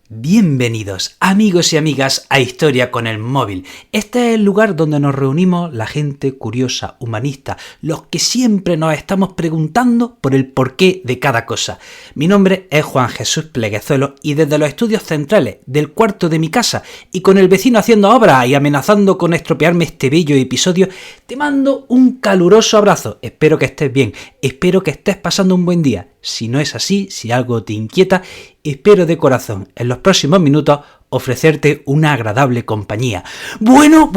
Bienvenidos, amigos y amigas, a Historia con el Móvil. Este es el lugar donde nos reunimos la gente curiosa, humanista, los que siempre nos estamos preguntando por el porqué de cada cosa. Mi nombre es Juan Jesús Pleguezuelo y desde los estudios centrales del cuarto de mi casa y con el vecino haciendo obras y amenazando con estropearme este bello episodio, te mando un caluroso abrazo. Espero que estés bien, espero que estés pasando un buen día. Si no es así, si algo te inquieta, espero de corazón en los próximos minutos ofrecerte una agradable compañía. Bueno,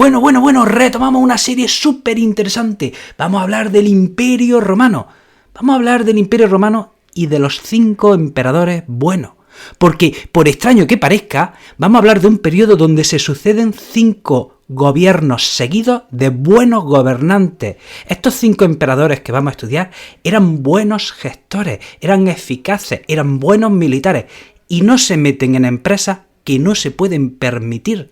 retomamos una serie súper interesante. Vamos a hablar del Imperio Romano. Vamos a hablar del Imperio Romano y de los 5 emperadores buenos. Porque, por extraño que parezca, vamos a hablar de un periodo donde se suceden 5 gobiernos seguidos de buenos gobernantes. Estos 5 emperadores que vamos a estudiar eran buenos gestores, eran eficaces, eran buenos militares y no se meten en empresas que no se pueden permitir.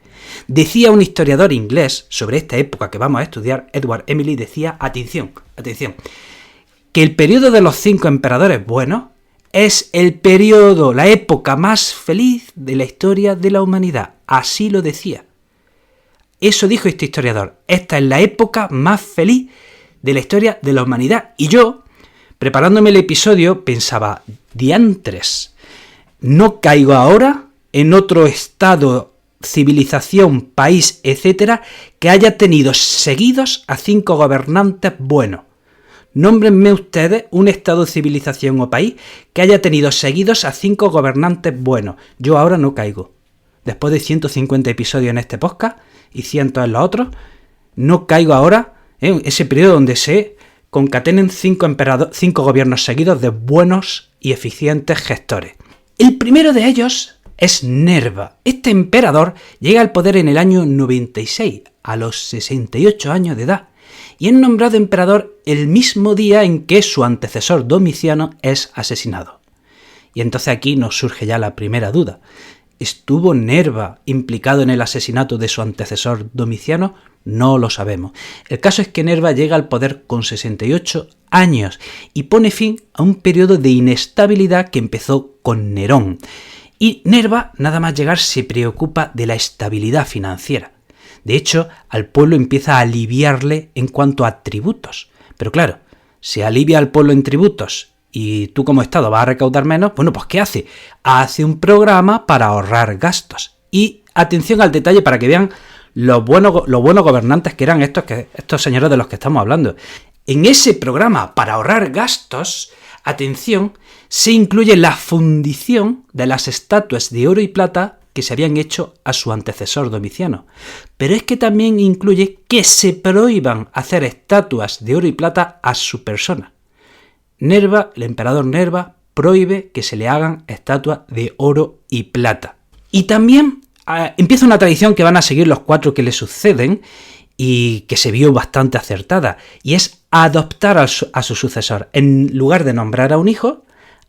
Decía un historiador inglés sobre esta época que vamos a estudiar, Edward Emily, decía, atención, que el periodo de los 5 emperadores buenos es el periodo, la época más feliz de la historia de la humanidad. Así lo decía. Eso dijo este historiador. Esta es la época más feliz de la historia de la humanidad. Y yo, preparándome el episodio, pensaba, diantres, ¿no caigo ahora en otro estado, civilización, país, etcétera, que haya tenido seguidos a 5 gobernantes buenos? Nómbrenme ustedes un estado, civilización o país que haya tenido seguidos a 5 gobernantes buenos. Yo ahora no caigo. Después de 150 episodios en este podcast y cientos en los otros, no caigo ahora en ese periodo donde se concatenen 5 gobiernos seguidos de buenos y eficientes gestores. El primero de ellos es Nerva. Este emperador llega al poder en el año 96, a los 68 años de edad, y es nombrado emperador el mismo día en que su antecesor Domiciano es asesinado. Y entonces aquí nos surge ya la primera duda. ¿Estuvo Nerva implicado en el asesinato de su antecesor Domiciano? No lo sabemos. El caso es que Nerva llega al poder con 68 años y pone fin a un periodo de inestabilidad que empezó con Nerón. Y Nerva, nada más llegar, se preocupa de la estabilidad financiera. De hecho, al pueblo empieza a aliviarle en cuanto a tributos. Pero claro, se alivia al pueblo en tributos y tú como Estado vas a recaudar menos, bueno, pues ¿qué hace? Hace un programa para ahorrar gastos. Y atención al detalle para que vean los buenos gobernantes que eran estos señores de los que estamos hablando. En ese programa para ahorrar gastos, atención, se incluye la fundición de las estatuas de oro y plata que se habían hecho a su antecesor Domiciano. Pero es que también incluye que se prohíban hacer estatuas de oro y plata a su persona. Nerva, el emperador Nerva, prohíbe que se le hagan estatuas de oro y plata. Y también empieza una tradición que van a seguir los 4 que le suceden y que se vio bastante acertada, y es adoptar a su sucesor. En lugar de nombrar a un hijo,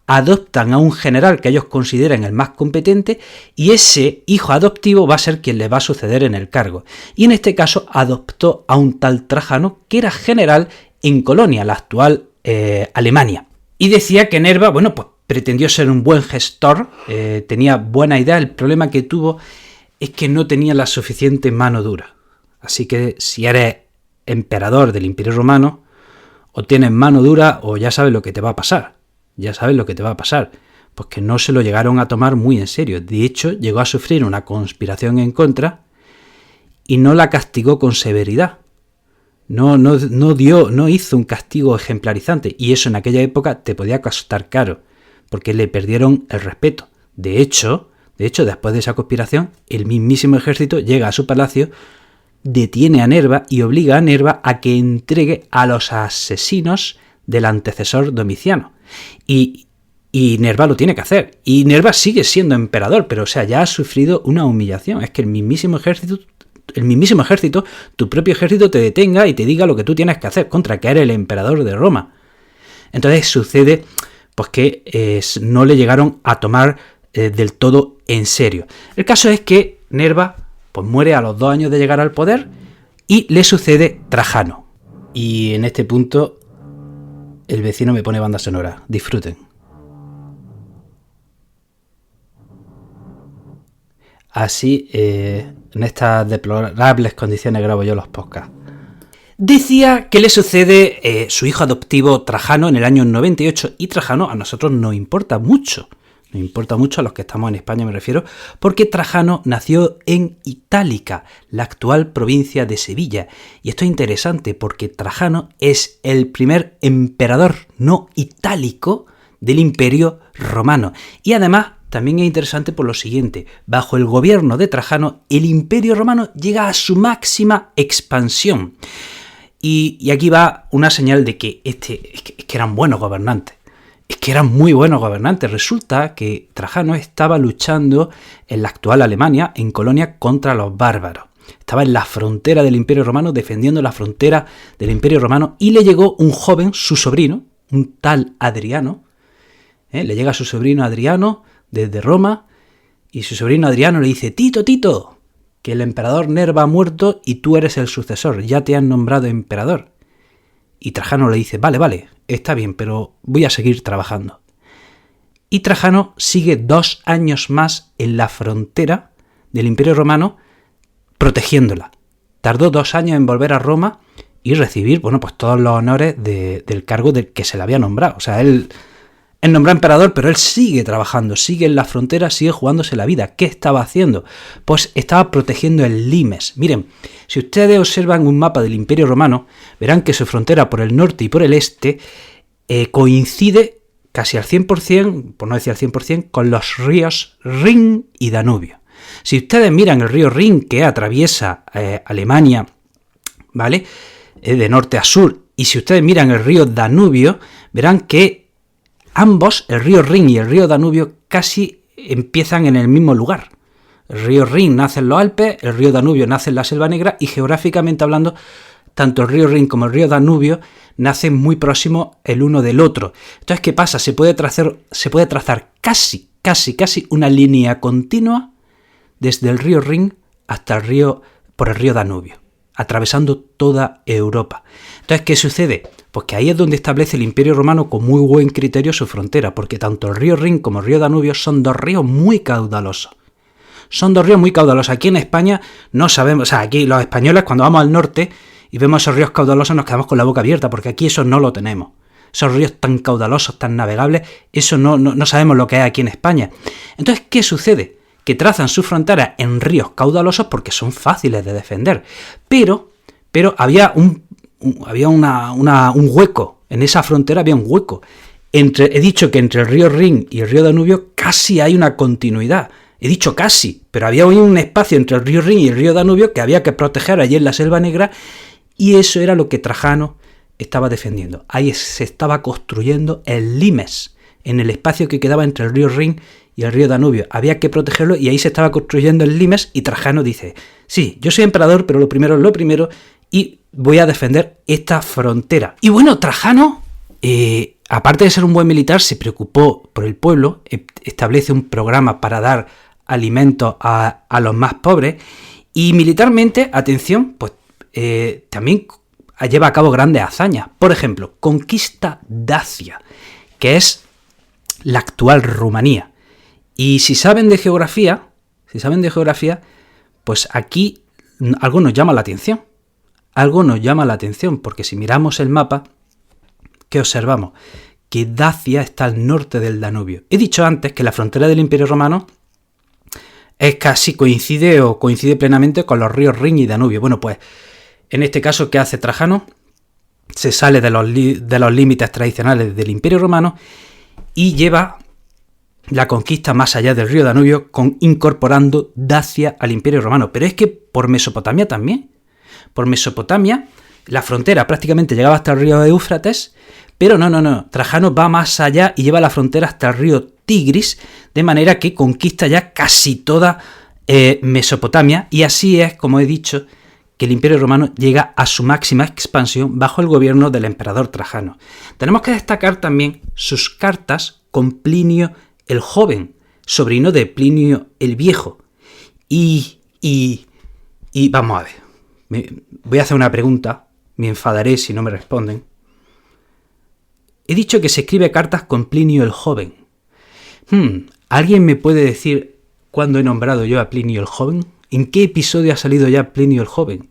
adoptan a un general que ellos consideren el más competente y ese hijo adoptivo va a ser quien le va a suceder en el cargo. Y en este caso adoptó a un tal Trajano que era general en Colonia, la actual Alemania. Y decía que Nerva, pues pretendió ser un buen gestor, tenía buena idea. El problema que tuvo es que no tenía la suficiente mano dura. Así que si eres emperador del Imperio Romano, o tienes mano dura o ya sabes lo que te va a pasar. Ya sabes lo que te va a pasar, pues que no se lo llegaron a tomar muy en serio. De hecho, llegó a sufrir una conspiración en contra y no la castigó con severidad. No hizo un castigo ejemplarizante, y eso en aquella época te podía costar caro, porque le perdieron el respeto. De hecho, después de esa conspiración, el mismísimo ejército llega a su palacio, detiene a Nerva y obliga a Nerva a que entregue a los asesinos del antecesor Domiciano. Y Nerva lo tiene que hacer. Y Nerva sigue siendo emperador, pero ya ha sufrido una humillación. Es que el mismísimo ejército, tu propio ejército, te detenga y te diga lo que tú tienes que hacer, contra que eres el emperador de Roma. Entonces sucede pues que no le llegaron a tomar del todo en serio. El caso es que Nerva pues muere a los 2 años de llegar al poder y le sucede Trajano. Y en este punto el vecino me pone banda sonora. Disfruten. así en estas deplorables condiciones grabo yo los podcasts. Decía que le sucede su hijo adoptivo Trajano en el año 98, y Trajano a nosotros nos importa mucho. Nos importa mucho a los que estamos en España, me refiero, porque Trajano nació en Itálica, la actual provincia de Sevilla. Y esto es interesante porque Trajano es el primer emperador no itálico del Imperio Romano. Y además también es interesante por lo siguiente: bajo el gobierno de Trajano, el Imperio Romano llega a su máxima expansión. Y aquí va una señal de que es que eran buenos gobernantes. Es que eran muy buenos gobernantes. Resulta que Trajano estaba luchando en la actual Alemania, en Colonia, contra los bárbaros. Estaba en la frontera del Imperio Romano, defendiendo la frontera del Imperio Romano, y le llegó un joven, su sobrino, un tal Adriano. Le llega a su sobrino Adriano desde Roma, y su sobrino Adriano le dice: Tito, que el emperador Nerva ha muerto y tú eres el sucesor, ya te han nombrado emperador. Y Trajano le dice: vale, está bien, pero voy a seguir trabajando. Y Trajano sigue 2 años más en la frontera del Imperio Romano, protegiéndola. Tardó 2 años en volver a Roma y recibir, pues todos los honores del cargo del que se le había nombrado. O sea, él nombró emperador, pero él sigue trabajando, sigue en la frontera, sigue jugándose la vida. ¿Qué estaba haciendo? Pues estaba protegiendo el limes. Miren, si ustedes observan un mapa del Imperio Romano, verán que su frontera por el norte y por el este coincide casi al 100%, por no decir al 100%, con los ríos Rin y Danubio. Si ustedes miran el río Rin, que atraviesa Alemania, ¿vale?, de norte a sur, y si ustedes miran el río Danubio, verán que ambos, el río Rin y el río Danubio, casi empiezan en el mismo lugar. El río Rin nace en los Alpes, el río Danubio nace en la Selva Negra, y geográficamente hablando, tanto el río Rin como el río Danubio nacen muy próximos el uno del otro. Entonces, ¿qué pasa? Se puede trazar casi una línea continua desde el río Rin hasta por el río Danubio, atravesando toda Europa. Entonces, ¿qué sucede? Pues que ahí es donde establece el Imperio Romano con muy buen criterio su frontera, porque tanto el río Rin como el río Danubio son 2 ríos muy caudalosos. Aquí en España no sabemos, o sea, aquí los españoles cuando vamos al norte y vemos esos ríos caudalosos nos quedamos con la boca abierta, porque aquí eso no lo tenemos. Esos ríos tan caudalosos, tan navegables, eso no sabemos lo que hay aquí en España. Entonces, ¿qué sucede? Que trazan su frontera en ríos caudalosos porque son fáciles de defender. Pero había un hueco, en esa frontera había un hueco. He dicho que entre el río Rin y el río Danubio casi hay una continuidad. He dicho casi, pero había un espacio entre el río Rin y el río Danubio que había que proteger allí en la Selva Negra, y eso era lo que Trajano estaba defendiendo. Ahí se estaba construyendo el limes, en el espacio que quedaba entre el río Rin y el río Danubio. Había que protegerlo y ahí se estaba construyendo el limes, y Trajano dice: sí, yo soy emperador, pero lo primero es lo primero, y voy a defender esta frontera. Y bueno, Trajano, aparte de ser un buen militar, se preocupó por el pueblo, establece un programa para dar alimentos a los más pobres, y militarmente, atención, pues también lleva a cabo grandes hazañas. Por ejemplo, conquista Dacia, que es la actual Rumanía. Y si saben de geografía, pues aquí algo nos llama la atención. Porque si miramos el mapa, ¿qué observamos? Que Dacia está al norte del Danubio. He dicho antes que la frontera del Imperio Romano coincide plenamente con los ríos Rin y Danubio. Bueno, pues en este caso, ¿qué hace Trajano? Se sale de los límites tradicionales del Imperio Romano y lleva la conquista más allá del río Danubio, incorporando Dacia al Imperio Romano. Pero es que por Mesopotamia también. Por Mesopotamia, la frontera prácticamente llegaba hasta el río Éufrates, pero no. Trajano va más allá y lleva la frontera hasta el río Tigris, de manera que conquista ya casi toda Mesopotamia, y así es, como he dicho, que el Imperio Romano llega a su máxima expansión bajo el gobierno del emperador Trajano. Tenemos que destacar también sus cartas con Plinio el Joven, sobrino de Plinio el Viejo. Y vamos a ver, voy a hacer una pregunta, me enfadaré si no me responden. He dicho que se escribe cartas con Plinio el Joven. ¿Alguien me puede decir cuándo he nombrado yo a Plinio el Joven? ¿En qué episodio ha salido ya Plinio el Joven?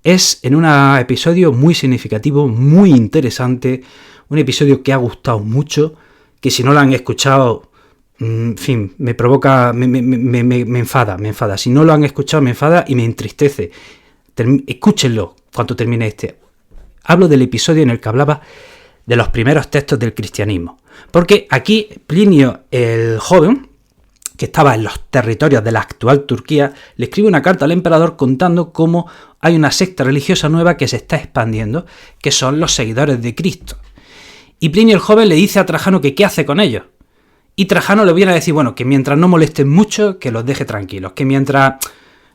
Es en un episodio muy significativo, muy interesante, un episodio que ha gustado mucho, que si no lo han escuchado, en fin, me provoca, me enfada. Si no lo han escuchado, me enfada y me entristece. Escúchenlo cuando termine este. Hablo del episodio en el que hablaba de los primeros textos del cristianismo. Porque aquí Plinio el Joven, que estaba en los territorios de la actual Turquía, le escribe una carta al emperador contando cómo hay una secta religiosa nueva que se está expandiendo, que son los seguidores de Cristo. Y Plinio el Joven le dice a Trajano que qué hace con ellos. Y Trajano le viene a decir, bueno, que mientras no molesten mucho, que los deje tranquilos, que mientras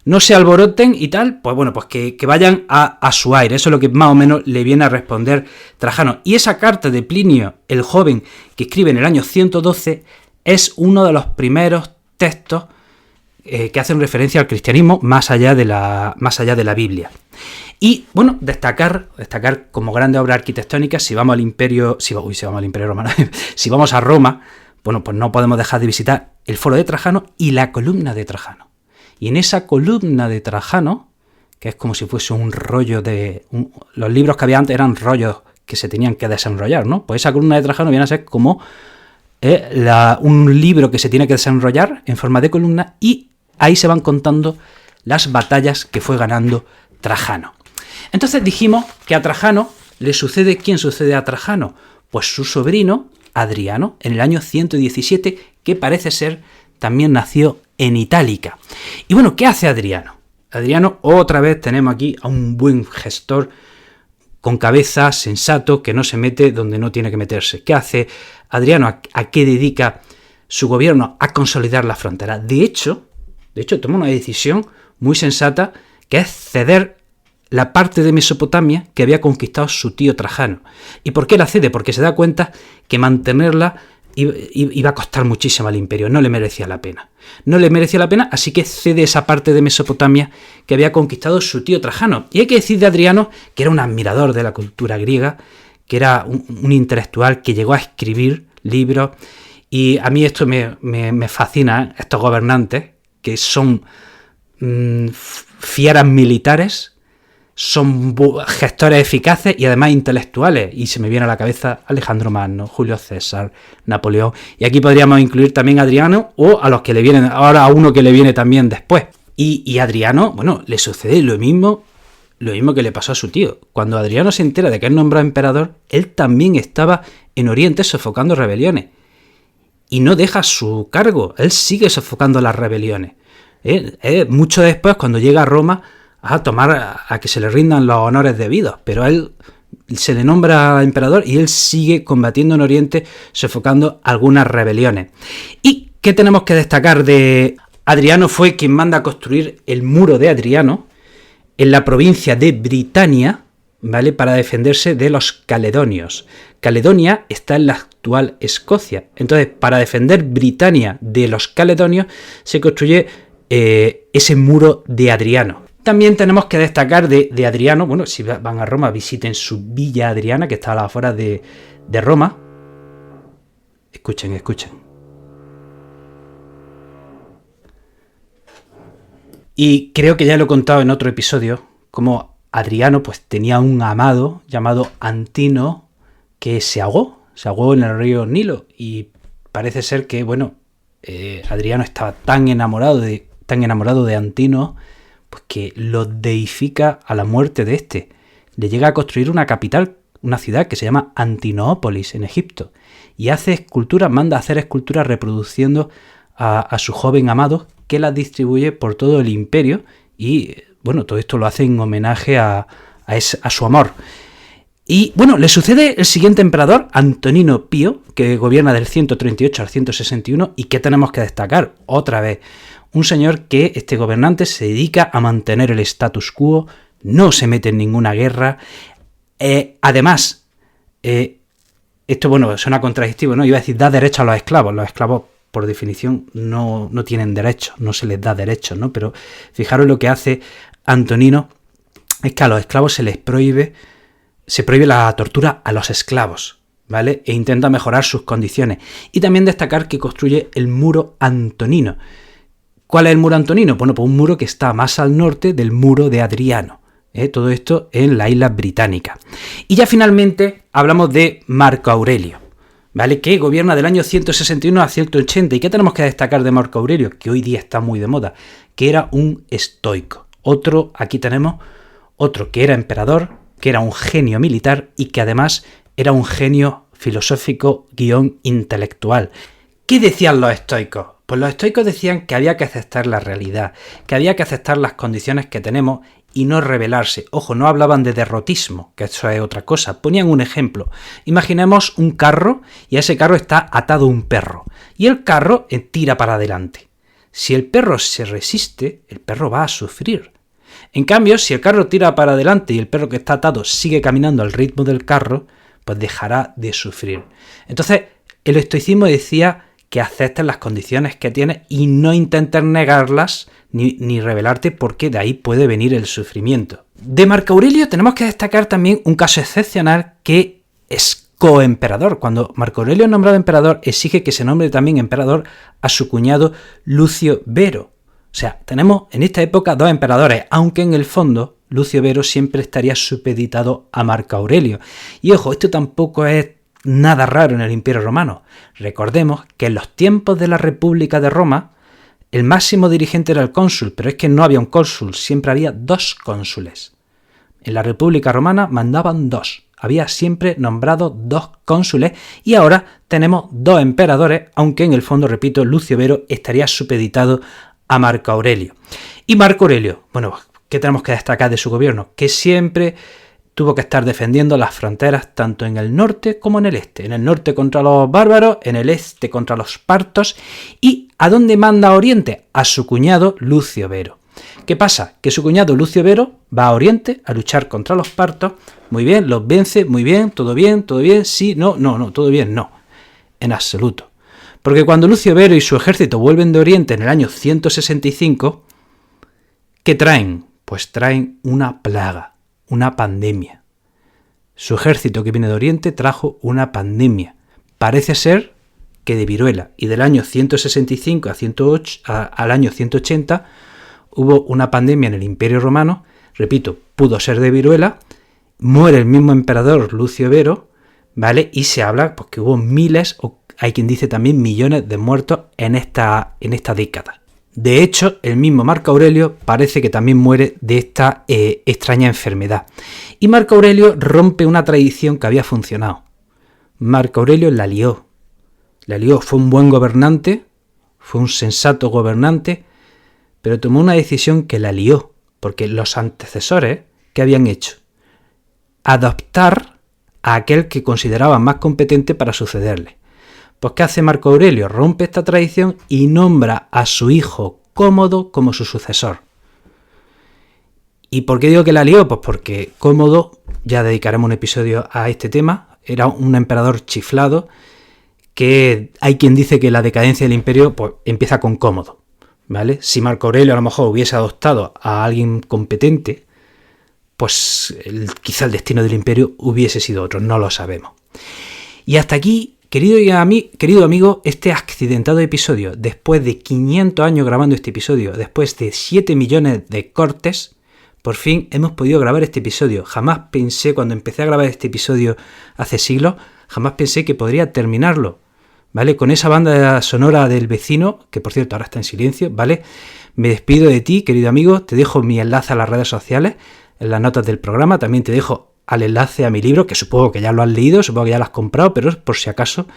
no se alboroten y tal, pues bueno, pues que vayan a su aire. Eso es lo que más o menos le viene a responder Trajano. Y esa carta de Plinio el Joven, que escribe en el año 112, es uno de los primeros textos que hacen referencia al cristianismo más allá de la Biblia. Y bueno, destacar como grandes obras arquitectónicas, si vamos al Imperio Romano, si vamos a Roma, bueno, pues no podemos dejar de visitar el Foro de Trajano y la columna de Trajano. Y en esa columna de Trajano, que es como si fuese un rollo los libros que había antes eran rollos que se tenían que desenrollar, ¿no? Pues esa columna de Trajano viene a ser como un libro que se tiene que desenrollar en forma de columna, y ahí se van contando las batallas que fue ganando Trajano. Entonces dijimos que a Trajano le sucede, ¿quién sucede a Trajano? Pues su sobrino Adriano, en el año 117, que parece ser también nació en Itálica. Y bueno, ¿qué hace Adriano? Adriano, otra vez tenemos aquí a un buen gestor con cabeza, sensato, que no se mete donde no tiene que meterse. ¿Qué hace Adriano? ¿A qué dedica su gobierno? A consolidar la frontera. De hecho, toma una decisión muy sensata, que es ceder la parte de Mesopotamia que había conquistado su tío Trajano. ¿Y por qué la cede? Porque se da cuenta que mantenerla iba a costar muchísimo al imperio, no le merecía la pena. Así que cede esa parte de Mesopotamia que había conquistado su tío Trajano. Y hay que decir de Adriano que era un admirador de la cultura griega, que era un intelectual que llegó a escribir libros, y a mí esto me fascina, estos gobernantes que son fieras militares, son gestores eficaces y además intelectuales, y se me viene a la cabeza Alejandro Magno, Julio César, Napoleón, y aquí podríamos incluir también a Adriano, o a los que le vienen ahora, a uno que le viene también después. Y Adriano, bueno, le sucede lo mismo que le pasó a su tío. Cuando Adriano se entera de que es nombrado emperador, él también estaba en Oriente sofocando rebeliones, y no deja su cargo, él sigue sofocando las rebeliones. Mucho después, cuando llega a Roma, a que se le rindan los honores debidos, pero a él se le nombra emperador y él sigue combatiendo en Oriente, sofocando algunas rebeliones. ¿Y qué tenemos que destacar de Adriano? Fue quien manda a construir el muro de Adriano en la provincia de Britania, ¿vale?, para defenderse de los caledonios. Caledonia está en la actual Escocia. Entonces, para defender Britania de los caledonios, se construye ese muro de Adriano. También tenemos que destacar de Adriano, bueno, si van a Roma, visiten su Villa Adriana, que está a las afueras de Roma. Escuchen. Y creo que ya lo he contado en otro episodio, como Adriano pues tenía un amado llamado Antino que se ahogó en el río Nilo, y parece ser que, bueno, Adriano estaba tan enamorado de Antino, pues que lo deifica a la muerte de este. Le llega a construir una capital, una ciudad que se llama Antinópolis en Egipto, y manda a hacer esculturas reproduciendo a su joven amado, que las distribuye por todo el imperio, y bueno, todo esto lo hace en homenaje a su amor. Y bueno, le sucede el siguiente emperador, Antonino Pío, que gobierna del 138 al 161, y ¿qué tenemos que destacar? Otra vez, un señor que, este gobernante, se dedica a mantener el status quo, no se mete en ninguna guerra. Además, esto, bueno, suena contradictivo, ¿no? Iba a decir, da derecho a los esclavos. Los esclavos, por definición, no tienen derechos, no se les da derechos, ¿no? Pero fijaros lo que hace Antonino, es que a los esclavos se prohíbe la tortura a los esclavos, ¿vale? E intenta mejorar sus condiciones. Y también destacar que construye el muro antonino, ¿Cuál es el muro antonino? Bueno, pues un muro que está más al norte del muro de Adriano. Todo esto en las Islas Británicas. Y ya finalmente hablamos de Marco Aurelio, ¿vale? Que gobierna del año 161 a 180. ¿Y qué tenemos que destacar de Marco Aurelio? Que hoy día está muy de moda, que era un estoico. Aquí tenemos otro que era emperador, que era un genio militar y que además era un genio filosófico / intelectual. ¿Qué decían los estoicos? Pues los estoicos decían que había que aceptar la realidad, que había que aceptar las condiciones que tenemos y no rebelarse. Ojo, no hablaban de derrotismo, que eso es otra cosa. Ponían un ejemplo. Imaginemos un carro y a ese carro está atado un perro. Y el carro tira para adelante. Si el perro se resiste, el perro va a sufrir. En cambio, si el carro tira para adelante y el perro que está atado sigue caminando al ritmo del carro, pues dejará de sufrir. Entonces, el estoicismo decía que aceptes las condiciones que tienes y no intentes negarlas ni rebelarte, porque de ahí puede venir el sufrimiento. De Marco Aurelio tenemos que destacar también un caso excepcional, que es coemperador. Cuando Marco Aurelio es nombrado emperador, exige que se nombre también emperador a su cuñado Lucio Vero. O sea, tenemos en esta época dos emperadores, aunque en el fondo Lucio Vero siempre estaría supeditado a Marco Aurelio. Y ojo, esto tampoco es nada raro en el Imperio Romano. Recordemos que en los tiempos de la República de Roma, el máximo dirigente era el cónsul, pero es que no había un cónsul, siempre había 2 cónsules. En la República Romana mandaban 2, había siempre nombrado 2 cónsules y ahora tenemos 2 emperadores, aunque en el fondo, repito, Lucio Vero estaría supeditado a Marco Aurelio. Y Marco Aurelio, bueno, ¿qué tenemos que destacar de su gobierno? Que siempre tuvo que estar defendiendo las fronteras tanto en el norte como en el este. En el norte contra los bárbaros, en el este contra los partos. ¿Y a dónde manda a Oriente? A su cuñado Lucio Vero. ¿Qué pasa? Que su cuñado Lucio Vero va a Oriente a luchar contra los partos. Muy bien, los vence, muy bien, todo bien, sí, no, todo bien, no. En absoluto. Porque cuando Lucio Vero y su ejército vuelven de Oriente en el año 165, ¿qué traen? Pues traen una plaga, una pandemia. Su ejército que viene de Oriente trajo una pandemia. Parece ser que de viruela. Y del año 165 al año 180 hubo una pandemia en el Imperio Romano. Repito, pudo ser de viruela. Muere el mismo emperador Lucio Vero, ¿vale? Y se habla pues, que hubo miles, o hay quien dice también millones de muertos en esta década. De hecho, el mismo Marco Aurelio parece que también muere de esta extraña enfermedad. Y Marco Aurelio rompe una tradición que había funcionado. Marco Aurelio la lió. Fue un buen gobernante, fue un sensato gobernante, pero tomó una decisión que la lió, porque los antecesores, ¿qué habían hecho? Adoptar a aquel que consideraban más competente para sucederle. Pues ¿qué hace Marco Aurelio? Rompe esta tradición y nombra a su hijo Cómodo como su sucesor. ¿Y por qué digo que la lió? Pues porque Cómodo, ya dedicaremos un episodio a este tema, era un emperador chiflado, que hay quien dice que la decadencia del imperio pues, empieza con Cómodo, ¿vale? Si Marco Aurelio a lo mejor hubiese adoptado a alguien competente, pues quizá el destino del imperio hubiese sido otro, no lo sabemos. Y hasta aquí, querido amigo, este accidentado episodio. Después de 500 años grabando este episodio, después de 7 millones de cortes, por fin hemos podido grabar este episodio. Jamás pensé, cuando empecé a grabar este episodio hace siglos, jamás pensé que podría terminarlo, ¿vale? Con esa banda sonora del vecino, que por cierto ahora está en silencio, ¿vale? Me despido de ti, querido amigo, te dejo mi enlace a las redes sociales, en las notas del programa, también te dejo al enlace a mi libro, que supongo que ya lo has leído, supongo que ya lo has comprado, pero por si acaso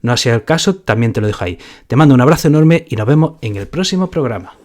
no ha sido el caso, también te lo dejo ahí. Te mando un abrazo enorme y nos vemos en el próximo programa.